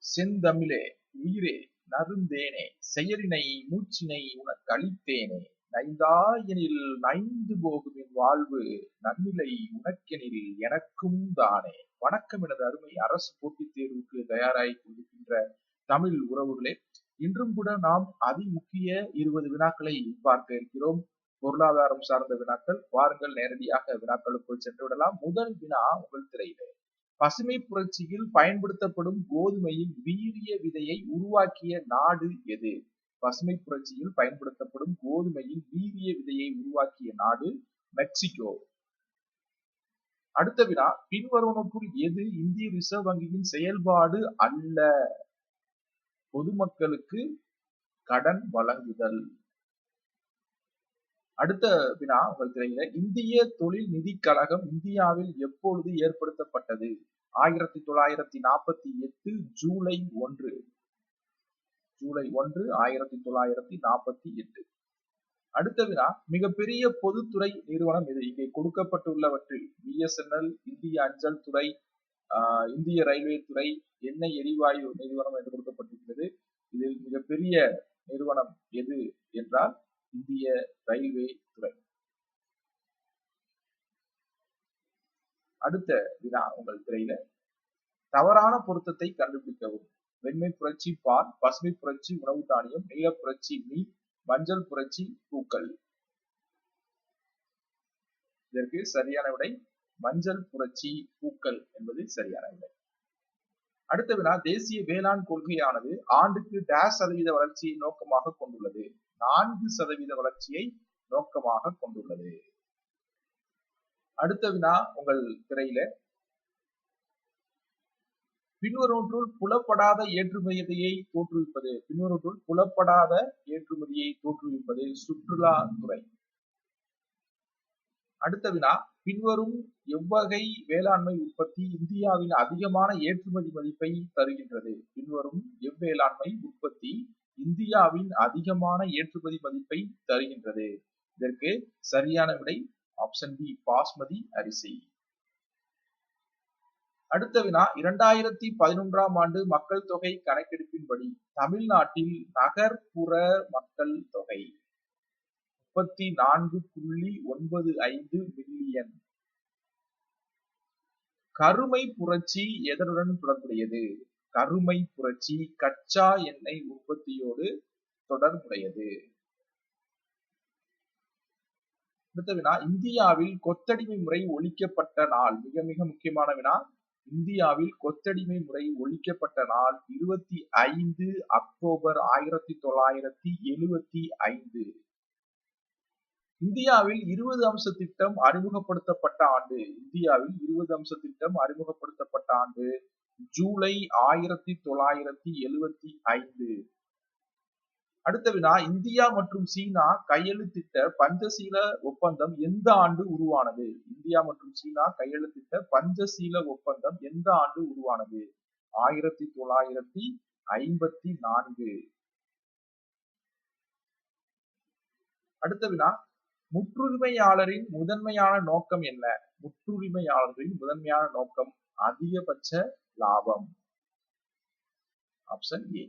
செந்தமிழே உயிரே நறுந்தேனே செயலினை மூச்சினை உனக்கு அளித்தேனே நைந்தாயெனில் நைந்து போகும் என் வாழ்வு நன்னிலை உனக்கெனில் எனக்கும் தானே. வணக்கம் எனது அருமை அரசு போட்டித் தேர்வுக்கு தயாராகி கொண்டிருக்கின்ற தமிழ் உறவுகளே, இன்றும் கூட நாம் அதிமுக்கிய 20 வினாக்களை பார்க்க இருக்கிறோம். பொருளாதாரம் சார்ந்த வினாக்கள். வாருங்கள் நேரடியாக வினாக்களுக்குள் சென்று விடலாம். முதல் வினா உங்கள் திரையிலே. பசுமை புரட்சியில் பயன்படுத்தப்படும் கோதுமையின் வீரிய விதையை உருவாக்கிய நாடு எது? பசுமை புரட்சியில் பயன்படுத்தப்படும் கோதுமையின் வீரிய விதையை உருவாக்கிய நாடு மெக்சிகோ. அடுத்த வினா, பின்வருவனற்றுள் எது இந்திய ரிசர்வ் வங்கியின் செயல்பாடு அல்ல? பொதுமக்களுக்கு கடன் வழங்குதல். அடுத்த வினா உங்கள் திரையில. இந்திய தொழில் நிதி கழகம் இந்தியாவில் எப்பொழுது ஏற்படுத்தப்பட்டது? 1948 ஜூலை 1. ஜூலை 1 1948. அடுத்த வினா, மிகப்பெரிய பொதுத்துறை நிறுவனம் எது? இங்கே கொடுக்கப்பட்டுள்ளவற்றில் பிஎஸ்என்எல், இந்திய அஞ்சல் துறை, இந்திய ரயில்வே துறை, எண்ணெய் எரிவாயு நிறுவனம் என்று கொடுக்கப்பட்டிருக்கிறது. இதில் மிகப்பெரிய நிறுவனம் எது என்றால் இந்திய ரயில்வே துறை. அடுத்த வினா உங்கள் திரையில. தவறான பொருத்தத்தை கண்டுபிடிக்கவும். வெண்மை புரட்சி பால், பசுமை புரட்சி உணவு தானியம், நீல புரட்சி மீன், மஞ்சள் புரட்சி பூக்கள். இதற்கு சரியான விடை மஞ்சள் புரட்சி பூக்கள் என்பது சரியான விடை. அடுத்த வினா, தேசிய வேளாண் கொள்கையானது ஆண்டுக்கு %% வளர்ச்சியை நோக்கமாக கொண்டுள்ளது? 4% வளர்ச்சியை நோக்கமாக கொண்டுள்ளது. அடுத்த வினா உங்கள் திரையில. பின்வருவற்றுள் புலப்படாத ஏற்றுமதியை தோற்றுவிப்பது? பின்வருவற்றுள் புலப்படாத ஏற்றுமதியை தோற்றுவிப்பது சுற்றுலா துறை. அடுத்த வினா, பின்வரும் எவ்வகை வேளாண்மை உற்பத்தி இந்தியாவின் அதிகமான ஏற்றுமதி மதிப்பை தருகின்றது? பின்வரும் எவ்வேளாண்மை உற்பத்தி இந்தியாவின் அதிகமான ஏற்றுமதி மதிப்பை தருகின்றது? இதற்கு சரியான விடை ஆப்ஷன் பி, பாஸ்மதி அரிசி. அடுத்த வினா, 2011ஆம் ஆண்டு மக்கள் தொகை கணக்கெடுப்பின்படி தமிழ்நாட்டில் நகர்ப்புற மக்கள் தொகை 34.95 மில்லியன். கருமை புரட்சி எதனுடன் தொடர்புடையது? கருமை புரட்சி கச்சா எண்ணெய் உற்பத்தியோடு தொடர்புடையது. அடுத்த வினா, இந்தியாவில் கொத்தடிமை முறை ஒழிக்கப்பட்ட நாள்? மிக மிக முக்கியமான வினா. இந்தியாவில் கொத்தடிமை முறை ஒழிக்கப்பட்ட நாள் 25 அக்டோபர் 1975. இந்தியாவில் 20 அம்ச திட்டம் அறிமுகப்படுத்தப்பட்ட ஆண்டு? இந்தியாவில் 20 அம்ச திட்டம் அறிமுகப்படுத்தப்பட்ட ஆண்டு ஜூலை 1975. அடுத்த வினா, இந்தியா மற்றும் சீனா கையெழுத்திட்ட பஞ்சசீல ஒப்பந்தம் எந்த ஆண்டு உருவானது? இந்தியா மற்றும் சீனா கையெழுத்திட்ட பஞ்சசீல ஒப்பந்தம் எந்த ஆண்டு உருவானது? 1954. அடுத்த வினா, முற்றுரிமையாளரின் முதன்மையான நோக்கம் என்ன? முற்றுரிமையாளரின் முதன்மையான நோக்கம் அதிகபட்ச லாபம். Option A.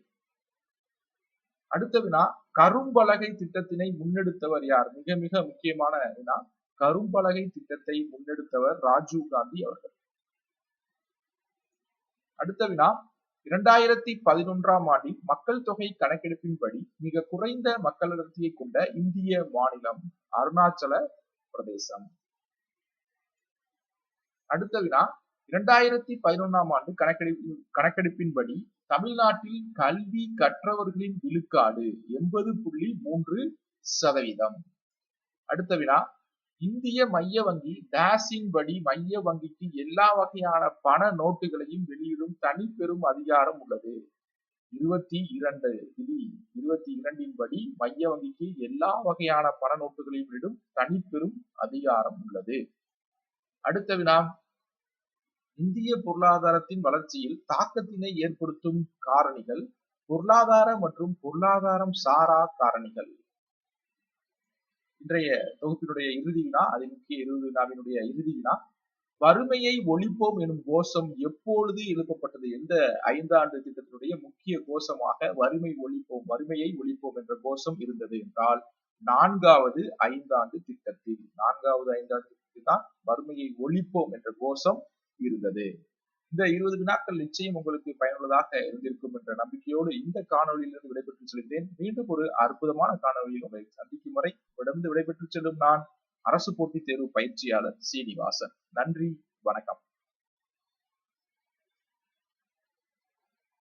அடுத்த வினா, கரும்பலகை திட்டத்தினை முன்னெடுத்தவர் யார்? மிக மிக முக்கியமான வினா. கரும்பலகை திட்டத்தை முன்னெடுத்தவர் ராஜீவ் காந்தி அவர்கள். அடுத்த வினா, 2011ஆம் ஆண்டில் மக்கள் தொகை கணக்கெடுப்பின்படி மிக குறைந்த மக்கள் அடர்த்தியை கொண்ட இந்திய மாநிலம் அருணாச்சல பிரதேசம். அடுத்த வினா, 2011ஆம் ஆண்டு கணக்கெடுப்பின்படி தமிழ்நாட்டில் கல்வி கற்றவர்களின் விழுக்காடு 80.3%. அடுத்த வினா, இந்திய மைய வங்கி டேஷின் படி மைய வங்கிக்கு எல்லா வகையான பண நோட்டுகளையும் வெளியிடும் தனிப்பெரும் அதிகாரம் உள்ளது? 22 விதி 22 படி மைய வங்கிக்கு எல்லா வகையான பண நோட்டுகளையும் வெளியிடும் தனிப்பெரும் அதிகாரம் உள்ளது. அடுத்த வினா, இந்திய பொருளாதாரத்தின் வளர்ச்சியில் தாக்கத்தினை ஏற்படுத்தும் காரணிகள் பொருளாதார மற்றும் பொருளாதாரம் சாரா காரணிகள். இன்றைய தொகுப்பினுடைய இறுதி வினா, அதிமுக்கிய 20 வினாவினுடைய இறுதி வினா, வறுமையை ஒழிப்போம் எனும் கோஷம் எப்பொழுது எழுப்பப்பட்டது? எந்த 5 ஆண்டு திட்டத்தினுடைய திட்டத்தினுடைய முக்கிய கோஷமாக வறுமையை ஒழிப்போம் என்ற கோஷம் இருந்தது என்றால், 4வது ஐந்தாண்டு திட்டத்தில் தான் வறுமையை ஒழிப்போம் என்ற கோஷம் இருந்தது. இந்த 20 வினாக்கள் நிச்சயம் உங்களுக்கு பயனுள்ளதாக இருந்திருக்கும் என்ற நம்பிக்கையோடு இந்த காணொலியிலிருந்து விடைபெற்று செல்கிறேன். மீண்டும் ஒரு அற்புதமான காணொலியில் உங்களை சந்திக்கும் வரை விடைபெற்று செல்லும் நான் அரசு போட்டித் தேர்வு பயிற்சியாளர் சீனிவாசன். நன்றி, வணக்கம்.